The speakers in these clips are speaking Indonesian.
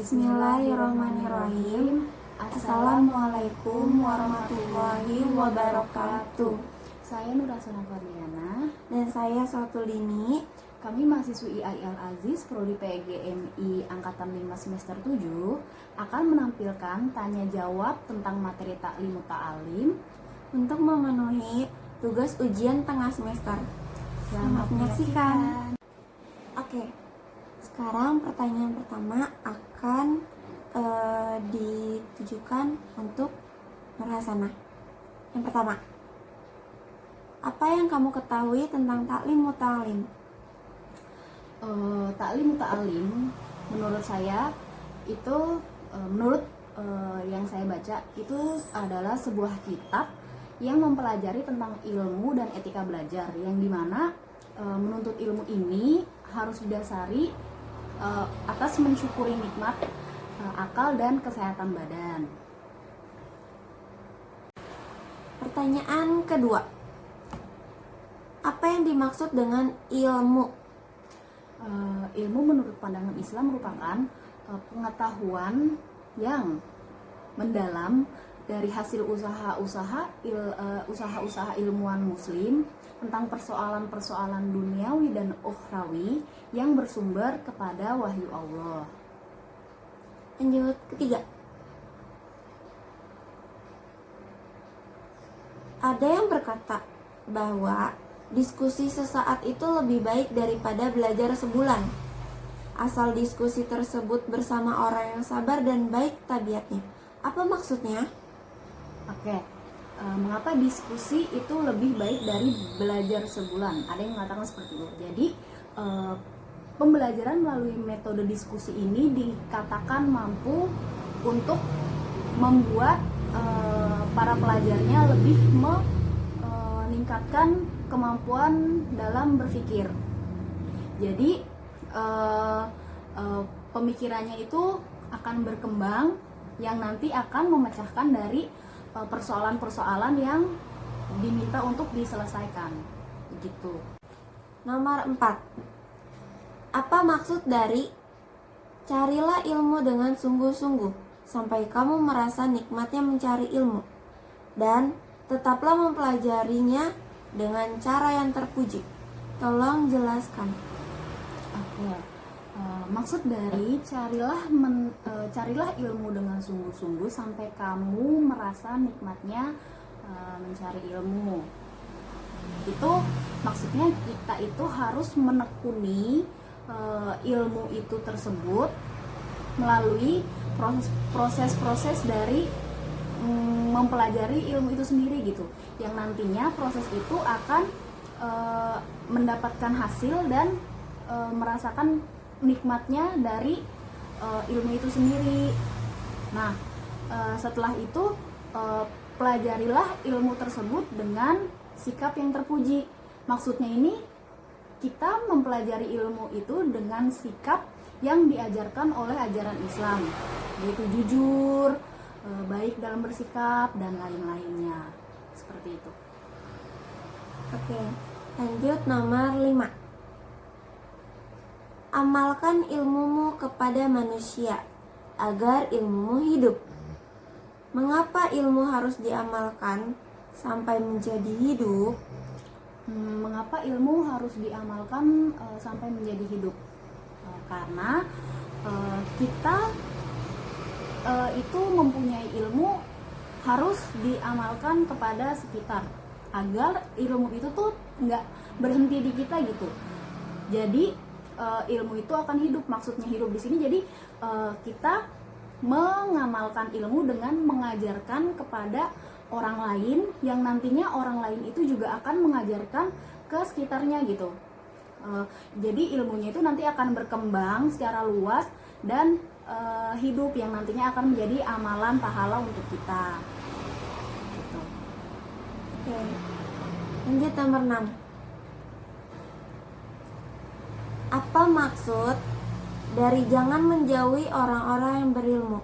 Bismillahirrahmanirrahim. Assalamualaikum warahmatullahi wabarakatuh. Saya Nurasana Fadliana Dan saya Satulini. Kami mahasiswi IAI Al-Aziz Prodi PGMI Angkatan 5 semester 7 akan menampilkan tanya jawab tentang materi Ta'lim Ta'alim untuk memenuhi tugas ujian tengah semester. Selamat menyaksikan. Oke, sekarang pertanyaan pertama akan ditujukan untuk Nurhasana. Yang pertama, apa yang kamu ketahui tentang Ta'lim Ta'alim? Ta'lim Ta'alim menurut saya itu menurut yang saya baca itu adalah sebuah kitab yang mempelajari tentang ilmu dan etika belajar, yang dimana menuntut ilmu ini harus didasari atas mensyukuri nikmat akal dan kesehatan badan. Pertanyaan kedua, apa yang dimaksud dengan ilmu? Ilmu menurut pandangan Islam merupakan pengetahuan yang mendalam dari hasil usaha-usaha ilmuwan muslim tentang persoalan-persoalan duniawi dan ukhrawi yang bersumber kepada wahyu Allah. Lanjut ketiga, ada yang berkata bahwa diskusi sesaat itu lebih baik daripada belajar sebulan, asal diskusi tersebut bersama orang yang sabar dan baik tabiatnya. Apa maksudnya? Oke, mengapa diskusi itu lebih baik dari belajar sebulan? Ada yang mengatakan seperti itu. Jadi pembelajaran melalui metode diskusi ini dikatakan mampu untuk membuat para pelajarnya lebih meningkatkan kemampuan dalam berpikir. Jadi pemikirannya itu akan berkembang, yang nanti akan memecahkan dari persoalan-persoalan yang diminta untuk diselesaikan. Begitu. Nomor 4. Apa maksud dari carilah ilmu dengan sungguh-sungguh sampai kamu merasa nikmatnya mencari ilmu, dan tetaplah mempelajarinya dengan cara yang terpuji? Tolong jelaskan. Oke. Maksud dari carilah ilmu dengan sungguh-sungguh sampai kamu merasa nikmatnya mencari ilmu. Itu maksudnya kita itu harus menekuni ilmu itu tersebut melalui proses-proses dari mempelajari ilmu itu sendiri gitu, yang nantinya proses itu akan mendapatkan hasil dan merasakan nikmatnya dari ilmu itu sendiri. Nah, setelah itu pelajarilah ilmu tersebut dengan sikap yang terpuji. Maksudnya ini kita mempelajari ilmu itu dengan sikap yang diajarkan oleh ajaran Islam, yaitu jujur, baik dalam bersikap, dan lain-lainnya. Seperti itu. Oke, lanjut nomor 5. Amalkan ilmumu kepada manusia agar ilmumu hidup. Mengapa ilmu harus diamalkan sampai menjadi hidup? Mengapa ilmu harus diamalkan sampai menjadi hidup? Karena kita itu mempunyai ilmu harus diamalkan kepada sekitar, agar ilmu itu tuh nggak berhenti di kita gitu. Jadi ilmu itu akan hidup. Maksudnya hidup di sini jadi kita mengamalkan ilmu dengan mengajarkan kepada orang lain, yang nantinya orang lain itu juga akan mengajarkan ke sekitarnya gitu. Jadi ilmunya itu nanti akan berkembang secara luas dan hidup, yang nantinya akan menjadi amalan pahala untuk kita gitu. Oke, lanjut nomor 6. Apa maksud dari jangan menjauhi orang-orang yang berilmu?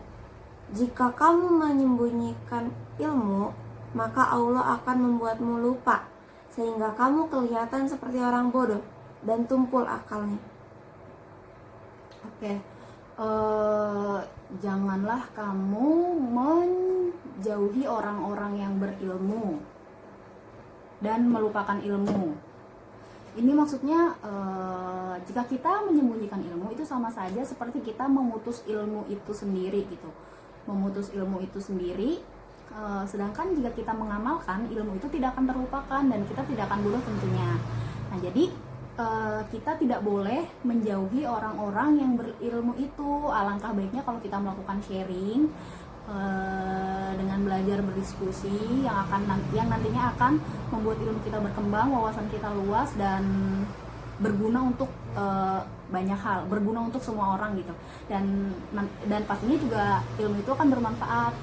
Jika kamu menyembunyikan ilmu, maka Allah akan membuatmu lupa, sehingga kamu kelihatan seperti orang bodoh dan tumpul akalnya. Oke. Janganlah kamu menjauhi orang-orang yang berilmu dan melupakan ilmu. Ini maksudnya jika kita menyembunyikan ilmu itu sama saja seperti kita memutus ilmu itu sendiri gitu. Memutus ilmu itu sendiri, sedangkan jika kita mengamalkan, ilmu itu tidak akan terlupakan dan kita tidak akan bodoh tentunya. Nah, jadi kita tidak boleh menjauhi orang-orang yang berilmu itu. Alangkah baiknya kalau kita melakukan sharing dengan belajar berdiskusi yang nantinya akan membuat ilmu kita berkembang, wawasan kita luas dan berguna untuk banyak hal, berguna untuk semua orang gitu. Dan pastinya juga ilmu itu akan bermanfaat.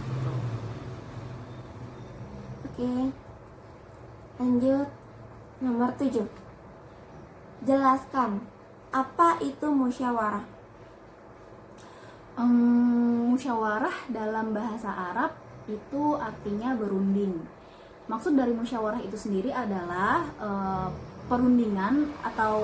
Oke. Lanjut nomor 7. Jelaskan apa itu musyawarah. Musyawarah dalam bahasa Arab itu artinya berunding. Maksud dari musyawarah itu sendiri adalah perundingan atau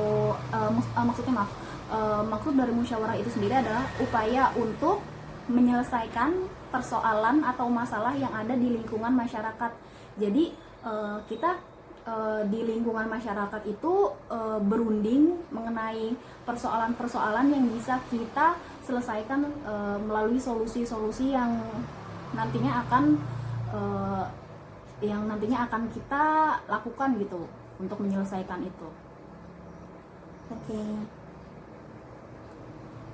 maksud dari musyawarah itu sendiri adalah upaya untuk menyelesaikan persoalan atau masalah yang ada di lingkungan masyarakat. Jadi kita di lingkungan masyarakat itu berunding mengenai persoalan-persoalan yang bisa kita selesaikan melalui solusi-solusi yang nantinya akan kita lakukan gitu untuk menyelesaikan itu. Oke.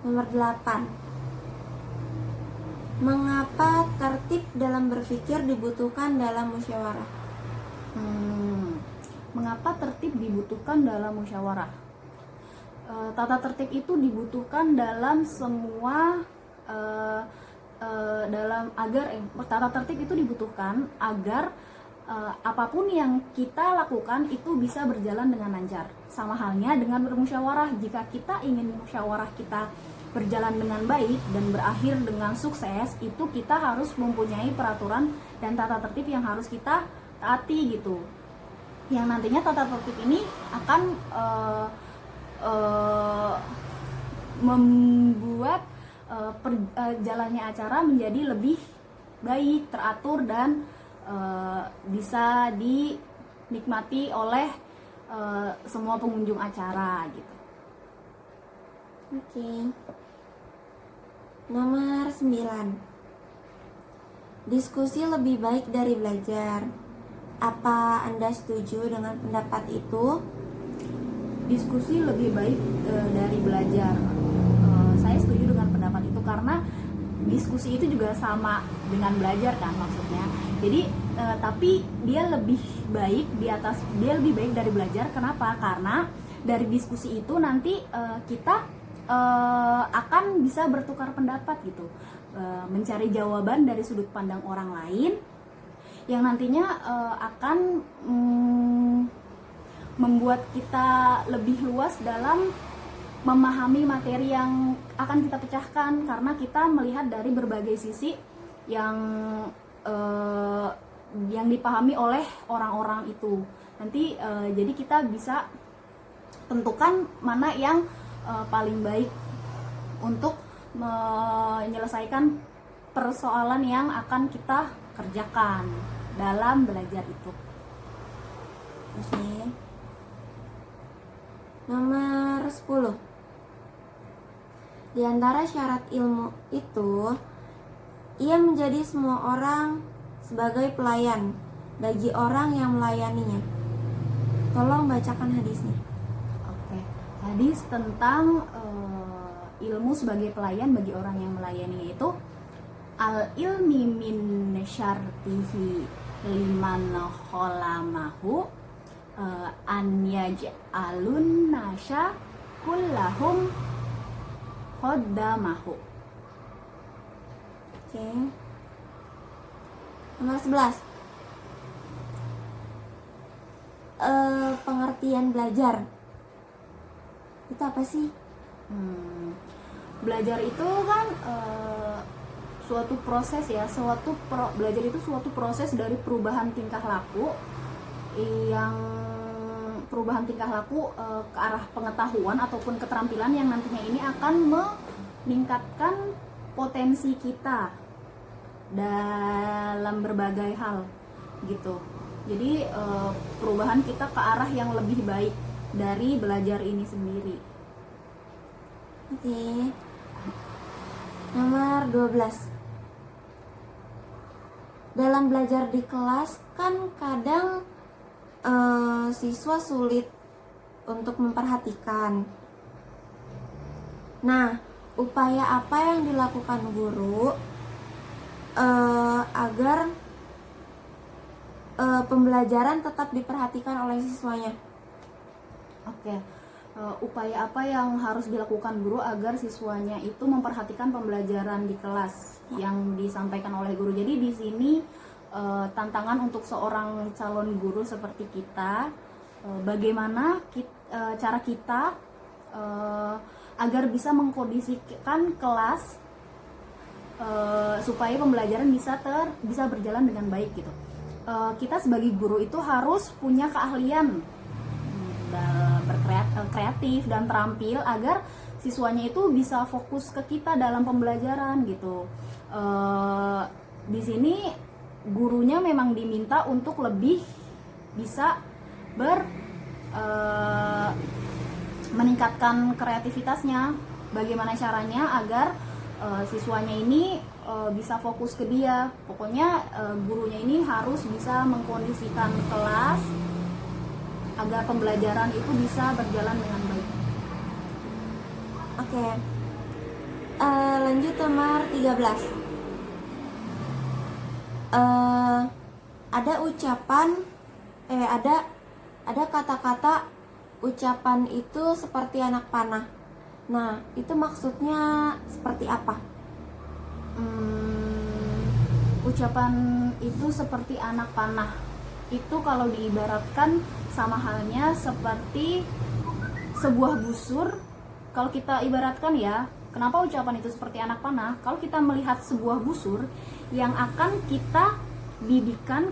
Nomor 8. Mengapa tertib dalam berpikir dibutuhkan dalam musyawarah? Mengapa tertib dibutuhkan dalam musyawarah? Tata tertib itu dibutuhkan dalam semua tata tertib itu dibutuhkan agar apapun yang kita lakukan itu bisa berjalan dengan lancar. Sama halnya dengan bermusyawarah. Jika kita ingin musyawarah kita berjalan dengan baik dan berakhir dengan sukses, itu kita harus mempunyai peraturan dan tata tertib yang harus kita taati gitu. Yang nantinya tata tertib ini akan membuat jalannya acara menjadi lebih baik, teratur dan bisa dinikmati oleh semua pengunjung acara gitu. Oke. Nomor 9. Diskusi lebih baik dari belajar. Apa Anda setuju dengan pendapat itu? Diskusi lebih baik dari belajar. Saya setuju dengan pendapat itu karena diskusi itu juga sama dengan belajar kan maksudnya. Jadi tapi dia lebih baik dari belajar. Kenapa? Karena dari diskusi itu nanti kita akan bisa bertukar pendapat gitu, mencari jawaban dari sudut pandang orang lain yang nantinya akan membuat kita lebih luas dalam memahami materi yang akan kita pecahkan, karena kita melihat dari berbagai sisi yang dipahami oleh orang-orang itu. Nanti jadi kita bisa tentukan mana yang paling baik untuk menyelesaikan persoalan yang akan kita kerjakan dalam belajar itu. Oke. Nomor 10. Di antara syarat ilmu itu, ia menjadi semua orang sebagai pelayan bagi orang yang melayaninya. Tolong bacakan hadisnya. Oke. Hadis tentang ilmu sebagai pelayan bagi orang yang melayaninya itu, al ilmi min syartihi liman kholamahu an yaj'alun nasya kullahum khoddamahu. Oke. Nomor 11. Pengertian belajar itu apa sih? Belajar itu kan suatu proses ya, belajar itu suatu proses dari perubahan tingkah laku ke arah pengetahuan ataupun keterampilan yang nantinya ini akan meningkatkan potensi kita dalam berbagai hal gitu. Jadi perubahan kita ke arah yang lebih baik dari belajar ini sendiri. Oke. Nomor 12. Dalam belajar di kelas kan kadang siswa sulit untuk memperhatikan. Nah, upaya apa yang dilakukan guru agar pembelajaran tetap diperhatikan oleh siswanya? Oke, upaya apa yang harus dilakukan guru agar siswanya itu memperhatikan pembelajaran di kelas yang disampaikan oleh guru. Jadi di sini tantangan untuk seorang calon guru seperti kita, bagaimana cara kita agar bisa mengkondisikan kelas supaya pembelajaran bisa berjalan dengan baik gitu. Kita sebagai guru itu harus punya keahlian kreatif dan terampil agar siswanya itu bisa fokus ke kita dalam pembelajaran gitu. Di sini gurunya memang diminta untuk lebih bisa meningkatkan kreativitasnya. Bagaimana caranya agar siswanya ini bisa fokus ke dia. Pokoknya gurunya ini harus bisa mengkondisikan kelas agar pembelajaran itu bisa berjalan dengan baik. Oke. Lanjut nomor 13. Ada ucapan ada kata-kata ucapan itu seperti anak panah. Nah, itu maksudnya seperti apa? Ucapan itu seperti anak panah. Itu kalau diibaratkan sama halnya seperti sebuah busur. Kalau kita ibaratkan ya, kenapa ucapan itu seperti anak panah? Kalau kita melihat sebuah busur yang akan kita bidikan,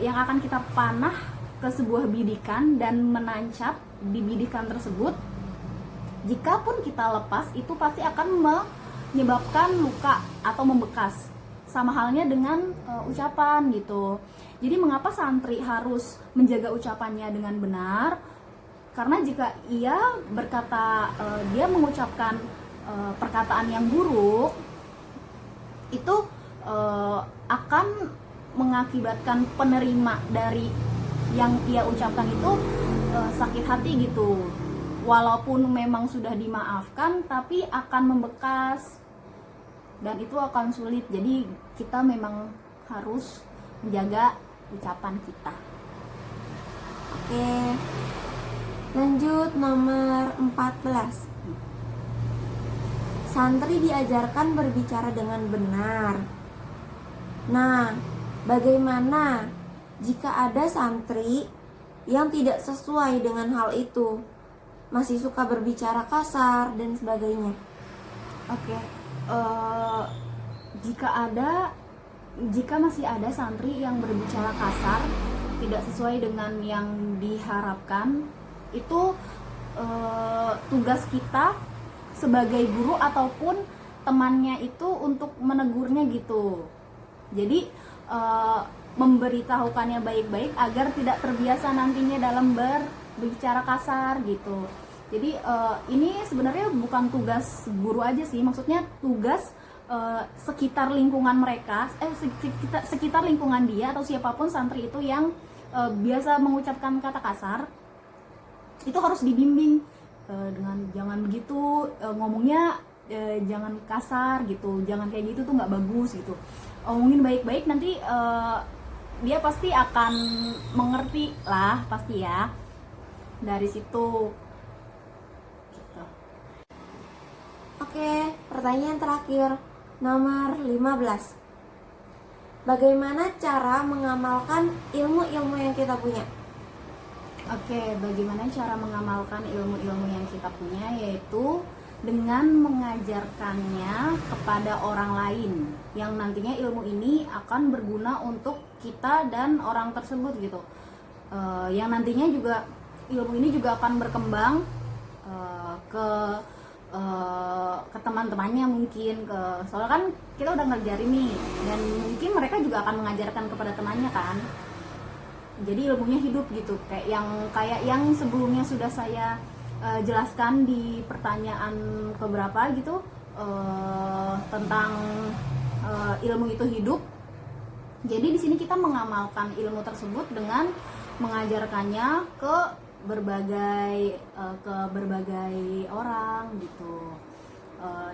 yang akan kita panah ke sebuah bidikan dan menancap di bidikan tersebut, jikapun kita lepas itu pasti akan menyebabkan luka atau membekas. Sama halnya dengan ucapan gitu. Jadi mengapa santri harus menjaga ucapannya dengan benar? Karena jika ia berkata, dia mengucapkan perkataan yang buruk, itu akan mengakibatkan penerima dari yang ia ucapkan itu sakit hati gitu. Walaupun memang sudah dimaafkan, tapi akan membekas dan itu akan sulit. Jadi kita memang harus menjaga ucapan kita. Oke. Lanjut nomor 14. Santri diajarkan berbicara dengan benar. Nah, bagaimana jika ada santri yang tidak sesuai dengan hal itu? Masih suka berbicara kasar dan sebagainya. Oke. Jika masih ada santri yang berbicara kasar, tidak sesuai dengan yang diharapkan, itu tugas kita sebagai guru ataupun temannya itu untuk menegurnya gitu. Jadi memberitahukannya baik-baik agar tidak terbiasa nantinya dalam berbicara kasar gitu. Jadi ini sebenarnya bukan tugas guru aja sih, maksudnya tugas sekitar lingkungan mereka, sekitar lingkungan dia atau siapapun santri itu yang biasa mengucapkan kata kasar, itu harus dibimbing dengan jangan begitu, ngomongnya jangan kasar gitu, jangan kayak gitu tuh nggak bagus gitu. Ngomongin baik-baik, nanti dia pasti akan mengerti lah pasti ya dari situ. Oke, pertanyaan terakhir, nomor 15. Bagaimana cara mengamalkan ilmu-ilmu yang kita punya? Oke, bagaimana cara mengamalkan ilmu-ilmu yang kita punya, yaitu dengan mengajarkannya kepada orang lain yang nantinya ilmu ini akan berguna untuk kita dan orang tersebut gitu. Yang nantinya juga ilmu ini juga akan berkembang ke ke teman-temannya, mungkin soalnya kan kita udah ngajarin nih, dan mungkin mereka juga akan mengajarkan kepada temannya kan. Jadi ilmunya hidup gitu, kayak yang sebelumnya sudah saya jelaskan di pertanyaan keberapa gitu, tentang ilmu itu hidup. Jadi di sini kita mengamalkan ilmu tersebut dengan mengajarkannya ke berbagai orang gitu.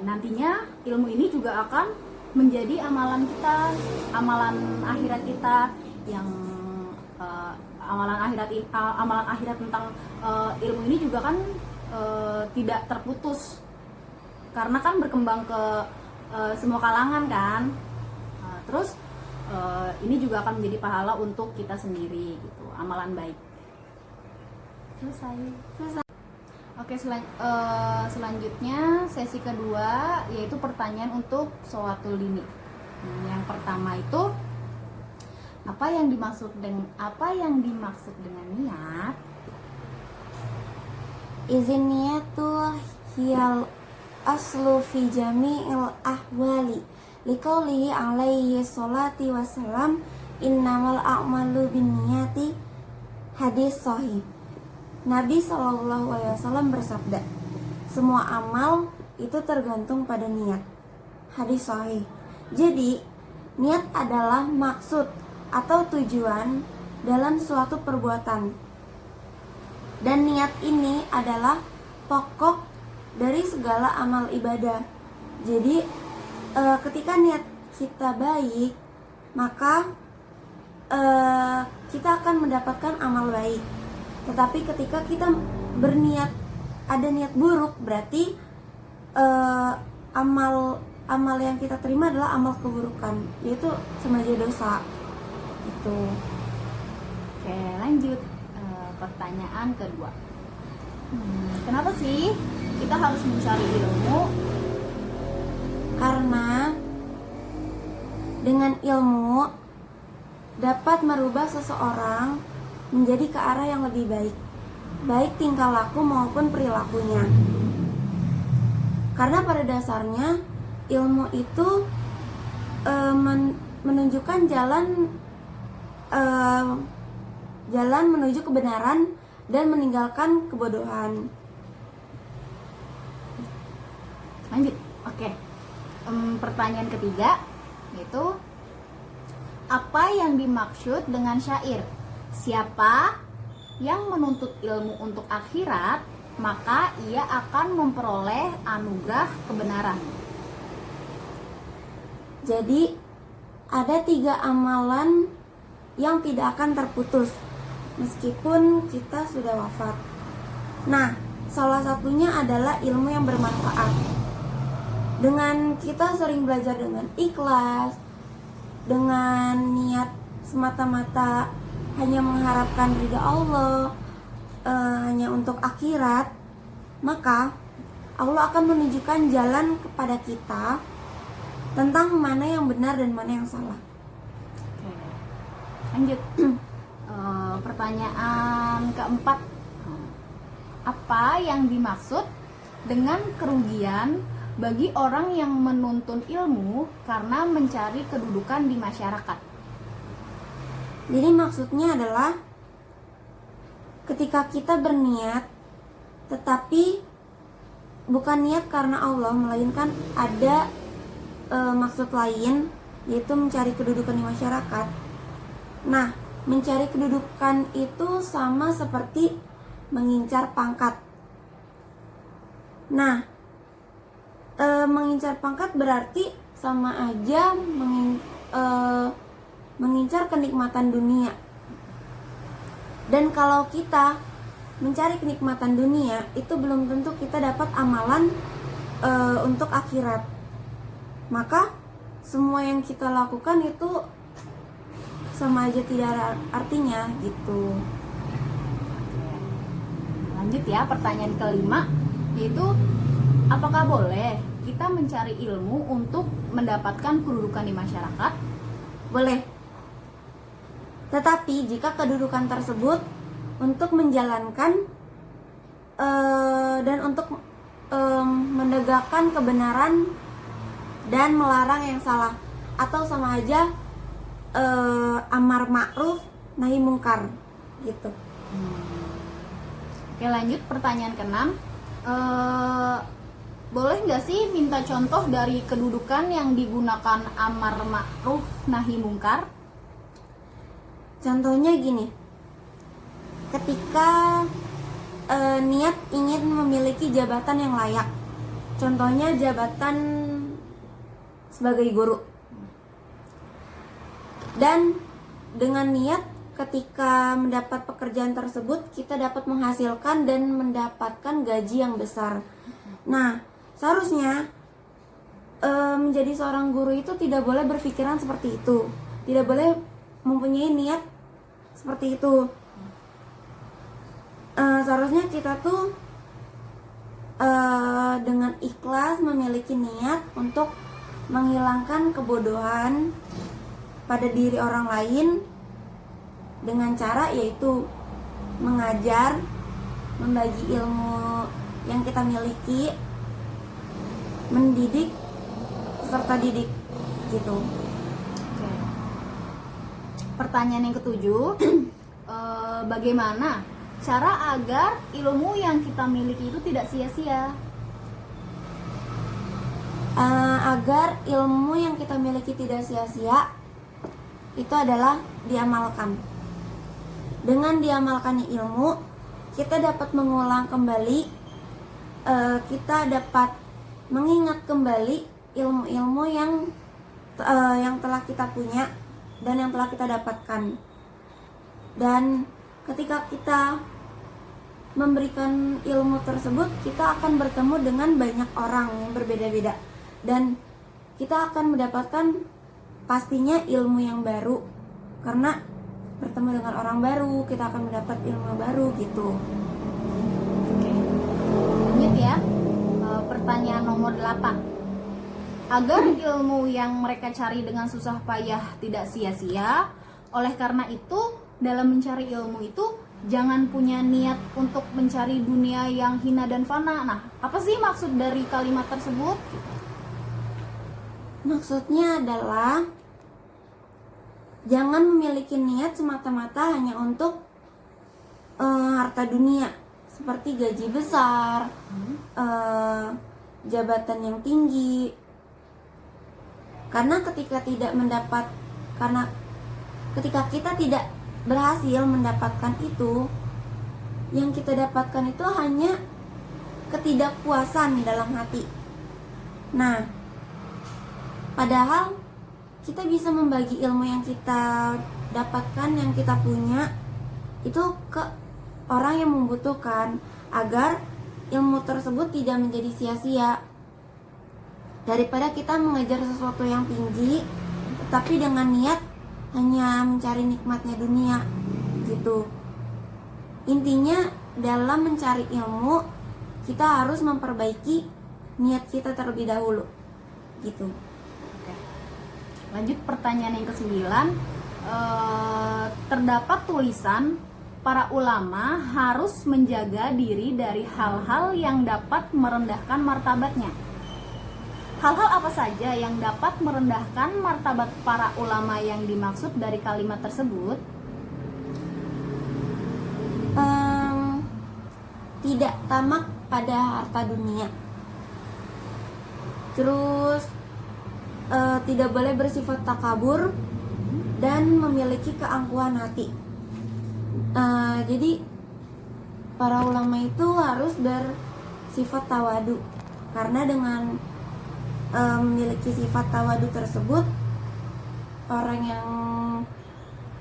Nantinya ilmu ini juga akan menjadi amalan kita, amalan akhirat kita, yang amalan akhirat tentang ilmu ini juga kan tidak terputus, karena kan berkembang ke semua kalangan kan. Terus ini juga akan menjadi pahala untuk kita sendiri gitu, amalan baik. Selesai. Oke, selanjutnya sesi kedua yaitu pertanyaan untuk Shawatul Dini. Yang pertama itu apa yang dimaksud dengan niat? Izin niyatul hiyal aslu fi jami'il ahwali liqaulihi alaihi sholati wassalam innamal a'malu binniyati, hadis sahih. Nabi SAW bersabda, semua amal itu tergantung pada niat, hadis sahih. Jadi niat adalah maksud atau tujuan dalam suatu perbuatan, dan niat ini adalah pokok dari segala amal ibadah. Jadi ketika niat kita baik, maka kita akan mendapatkan amal baik. Tetapi ketika kita ada niat buruk, berarti amal yang kita terima adalah amal keburukan, yaitu sebagai dosa. Itu. Oke, lanjut. Pertanyaan kedua. Kenapa sih kita harus mencari ilmu? Karena dengan ilmu dapat merubah seseorang menjadi ke arah yang lebih baik, baik tingkah laku maupun perilakunya. Karena pada dasarnya ilmu itu menunjukkan jalan menuju kebenaran dan meninggalkan kebodohan. Lanjut. Oke. Pertanyaan ketiga yaitu apa yang dimaksud dengan syair? Siapa yang menuntut ilmu untuk akhirat, maka ia akan memperoleh anugerah kebenaran. Jadi ada 3 amalan yang tidak akan terputus meskipun kita sudah wafat. Nah, salah satunya adalah ilmu yang bermanfaat. Dengan kita sering belajar dengan ikhlas, dengan niat semata-mata hanya mengharapkan ridha Allah, hanya untuk akhirat, maka Allah akan menunjukkan jalan kepada kita tentang mana yang benar dan mana yang salah. Oke. Lanjut. Pertanyaan keempat, apa yang dimaksud dengan kerugian bagi orang yang menuntut ilmu karena mencari kedudukan di masyarakat? Jadi maksudnya adalah ketika kita berniat tetapi bukan niat karena Allah, melainkan ada maksud lain, yaitu mencari kedudukan di masyarakat. Nah, mencari kedudukan itu sama seperti mengincar pangkat. Nah, mengincar pangkat berarti sama aja mengincar kenikmatan dunia. Dan kalau kita mencari kenikmatan dunia, itu belum tentu kita dapat amalan untuk akhirat. Maka semua yang kita lakukan itu sama aja tidak ada artinya gitu. Lanjut ya, pertanyaan kelima yaitu apakah boleh kita mencari ilmu untuk mendapatkan kedudukan di masyarakat? Boleh. Tetapi jika kedudukan tersebut untuk menjalankan dan untuk menegakkan kebenaran dan melarang yang salah, atau sama aja amar ma'ruf nahi mungkar gitu. Oke, lanjut pertanyaan ke-6. Boleh nggak sih minta contoh dari kedudukan yang digunakan amar ma'ruf nahi mungkar? Contohnya gini, ketika niat ingin memiliki jabatan yang layak, contohnya jabatan sebagai guru, dan dengan niat ketika mendapat pekerjaan tersebut kita dapat menghasilkan dan mendapatkan gaji yang besar. Nah, seharusnya menjadi seorang guru itu tidak boleh berpikiran seperti itu, tidak boleh mempunyai niat seperti itu. Seharusnya kita tuh dengan ikhlas memiliki niat untuk menghilangkan kebodohan pada diri orang lain dengan cara yaitu mengajar, membagi ilmu yang kita miliki, mendidik serta didik gitu. Oke. Pertanyaan yang ke-7, bagaimana cara agar ilmu yang kita miliki itu tidak sia-sia? Agar ilmu yang kita miliki tidak sia-sia, itu adalah diamalkan. Dengan diamalkannya ilmu, kita dapat mengulang kembali, kita dapat mengingat kembali ilmu-ilmu yang telah kita punya dan yang telah kita dapatkan. Dan ketika kita memberikan ilmu tersebut, kita akan bertemu dengan banyak orang yang berbeda-beda, dan kita akan mendapatkan pastinya ilmu yang baru, karena bertemu dengan orang baru kita akan mendapat ilmu baru gitu. Oke. Lanjut ya. Pertanyaan nomor 8. Agar ilmu yang mereka cari dengan susah payah tidak sia-sia, oleh karena itu dalam mencari ilmu itu jangan punya niat untuk mencari dunia yang hina dan fana. Nah, apa sih maksud dari kalimat tersebut? Maksudnya adalah jangan memiliki niat semata-mata hanya untuk harta dunia, seperti gaji besar, jabatan yang tinggi. Karena ketika kita tidak berhasil mendapatkan itu, yang kita dapatkan itu hanya ketidakpuasan dalam hati. Nah, padahal kita bisa membagi ilmu yang kita dapatkan, yang kita punya, itu ke orang yang membutuhkan, agar ilmu tersebut tidak menjadi sia-sia. Daripada kita mengejar sesuatu yang tinggi tetapi dengan niat hanya mencari nikmatnya dunia gitu. Intinya dalam mencari ilmu kita harus memperbaiki niat kita terlebih dahulu gitu. Lanjut pertanyaan yang ke-9. Terdapat tulisan para ulama harus menjaga diri dari hal-hal yang dapat merendahkan martabatnya. Hal-hal apa saja yang dapat merendahkan martabat para ulama yang dimaksud dari kalimat tersebut? Tidak tamak pada harta dunia. Terus tidak boleh bersifat takabur dan memiliki keangkuhan hati. Jadi para ulama itu harus bersifat tawadu, karena dengan memiliki sifat tawadu tersebut, orang yang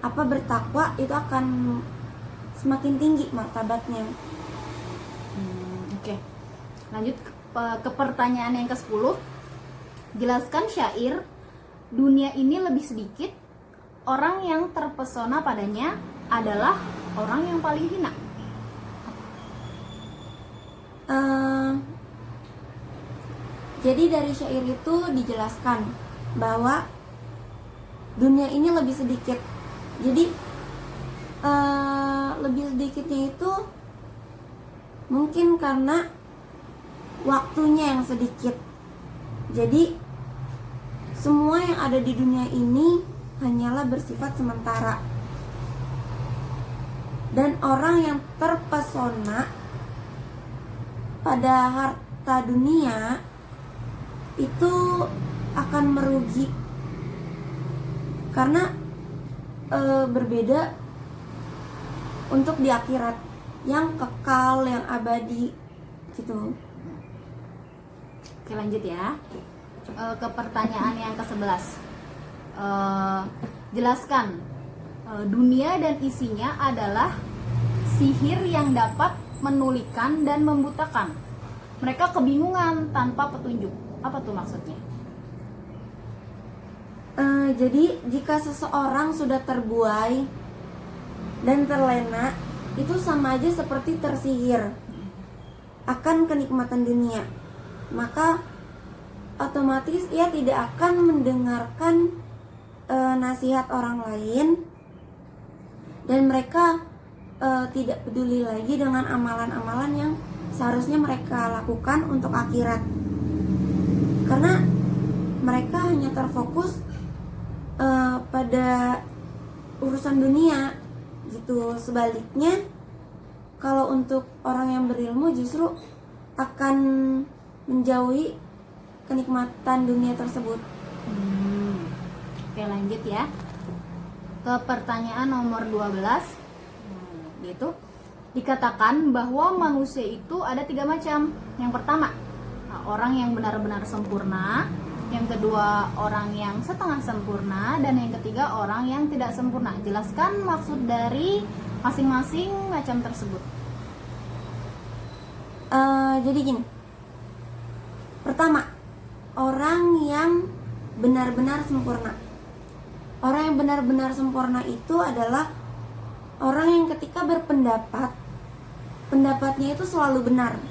bertakwa itu akan semakin tinggi martabatnya. Oke. Lanjut ke pertanyaan yang ke-10. Jelaskan syair dunia ini lebih sedikit, orang yang terpesona padanya adalah orang yang paling hina. Jadi dari syair itu dijelaskan bahwa dunia ini lebih sedikit. Jadi lebih sedikitnya itu mungkin karena waktunya yang sedikit. Jadi semua yang ada di dunia ini hanyalah bersifat sementara. Dan orang yang terpesona pada harta dunia itu akan merugi, karena berbeda untuk di akhirat yang kekal, yang abadi gitu. Oke, lanjut ya. Ke pertanyaan yang ke-11. Jelaskan. Dunia dan isinya adalah sihir yang dapat menulikan dan membutakan. Mereka kebingungan tanpa petunjuk. Apa tuh maksudnya? Jadi jika seseorang sudah terbuai dan terlena, itu sama aja seperti tersihir akan kenikmatan dunia, maka otomatis ia tidak akan mendengarkan nasihat orang lain, dan mereka tidak peduli lagi dengan amalan-amalan yang seharusnya mereka lakukan untuk akhirat, karena mereka hanya terfokus pada urusan dunia gitu. Sebaliknya, kalau untuk orang yang berilmu justru akan menjauhi kenikmatan dunia tersebut. Oke, lanjut ya. Ke pertanyaan nomor 12. Yaitu dikatakan bahwa manusia itu ada 3 macam. Yang pertama, orang yang benar-benar sempurna. Yang kedua, orang yang setengah sempurna. Dan yang ketiga, orang yang tidak sempurna. Jelaskan maksud dari masing-masing macam tersebut. Jadi gini, pertama, orang yang benar-benar sempurna. Orang yang benar-benar sempurna itu adalah orang yang ketika berpendapat, pendapatnya itu selalu benar.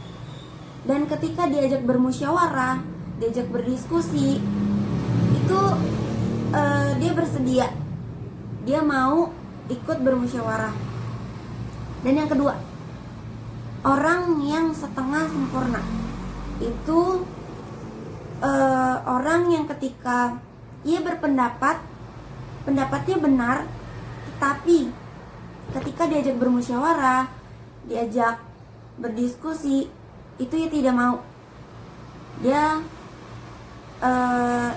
Dan ketika diajak bermusyawarah, diajak berdiskusi, itu dia bersedia, dia mau ikut bermusyawarah. Dan yang kedua, orang yang setengah sempurna itu orang yang ketika ia berpendapat, pendapatnya benar, tetapi ketika diajak bermusyawarah, diajak berdiskusi, itu ia tidak mau. Dia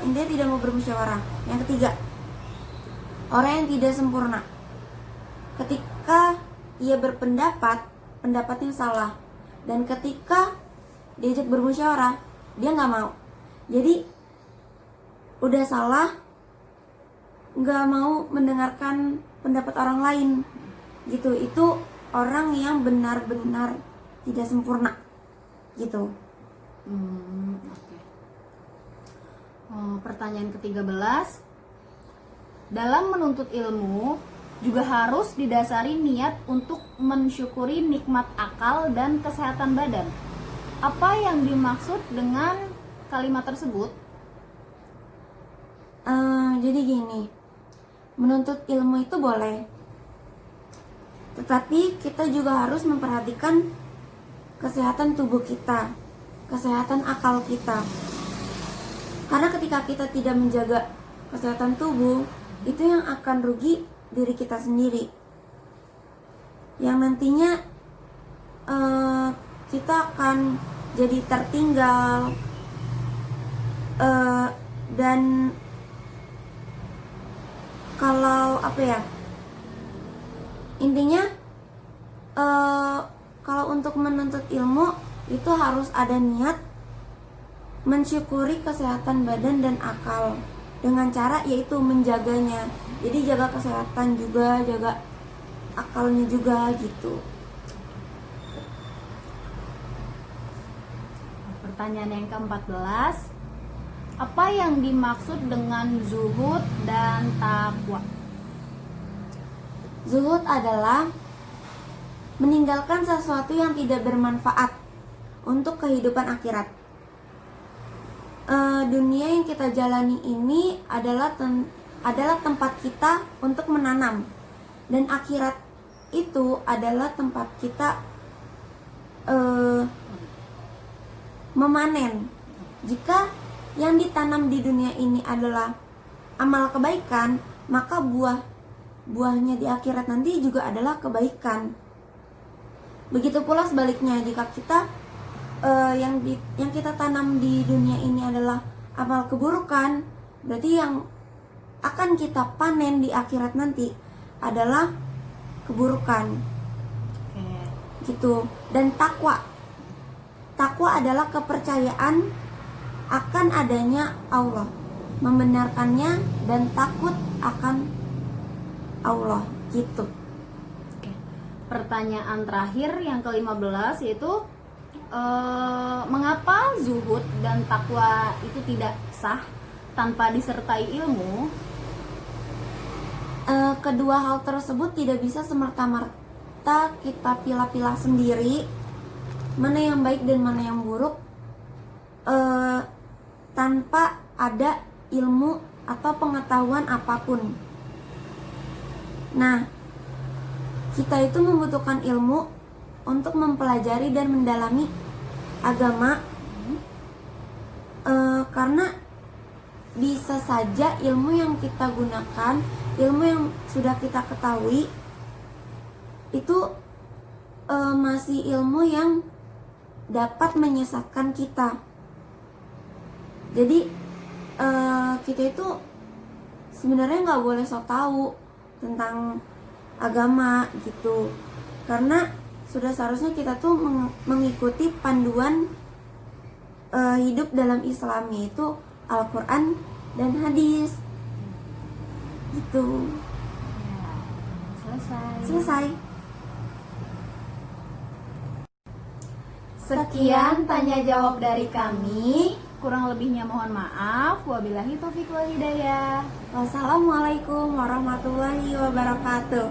intinya tidak mau bermusyawarah. Yang ketiga, orang yang tidak sempurna. Ketika ia berpendapat, pendapatnya salah, dan ketika diajak bermusyawarah, dia nggak mau. Jadi udah salah, nggak mau mendengarkan pendapat orang lain gitu. Itu orang yang benar-benar tidak sempurna gitu. Oke. Pertanyaan ke-13. Dalam menuntut ilmu juga harus didasari niat untuk mensyukuri nikmat akal dan kesehatan badan. Apa yang dimaksud dengan kalimat tersebut? Jadi gini, menuntut ilmu itu boleh, tetapi kita juga harus memperhatikan kesehatan tubuh kita, kesehatan akal kita. Karena ketika kita tidak menjaga kesehatan tubuh, itu yang akan rugi diri kita sendiri, yang nantinya kita akan jadi tertinggal, dan kalau intinya kalau untuk menuntut ilmu itu harus ada niat mensyukuri kesehatan badan dan akal, dengan cara yaitu menjaganya. Jadi jaga kesehatan juga, jaga akalnya juga gitu. Pertanyaan yang ke-14. Apa yang dimaksud dengan zuhud dan takwa? Zuhud adalah meninggalkan sesuatu yang tidak bermanfaat untuk kehidupan akhirat. Dunia yang kita jalani ini adalah tempat kita untuk menanam, dan akhirat itu adalah tempat kita memanen. Jika yang ditanam di dunia ini adalah amal kebaikan, maka buahnya di akhirat nanti juga adalah kebaikan. Begitu pula sebaliknya, jika kita yang kita tanam di dunia ini adalah amal keburukan, berarti yang akan kita panen di akhirat nanti adalah keburukan. Gitu. Dan takwa adalah kepercayaan akan adanya Allah, membenarkannya dan takut akan Allah gitu. Pertanyaan terakhir yang ke-15 yaitu mengapa zuhud dan takwa itu tidak sah tanpa disertai ilmu? Kedua hal tersebut tidak bisa semerta-merta kita pilah-pilah sendiri mana yang baik dan mana yang buruk tanpa ada ilmu atau pengetahuan apapun. Nah, kita itu membutuhkan ilmu untuk mempelajari dan mendalami agama, karena bisa saja ilmu yang kita gunakan, ilmu yang sudah kita ketahui itu masih ilmu yang dapat menyesatkan kita. Jadi kita itu sebenarnya nggak boleh sok tahu tentang agama gitu, karena sudah seharusnya kita tuh mengikuti panduan hidup dalam Islam, yaitu Al-Quran dan hadis gitu. Selesai. Sekian tanya jawab dari kami. Kurang lebihnya mohon maaf. Wabillahi taufiq wal hidayah. Wassalamualaikum warahmatullahi wabarakatuh.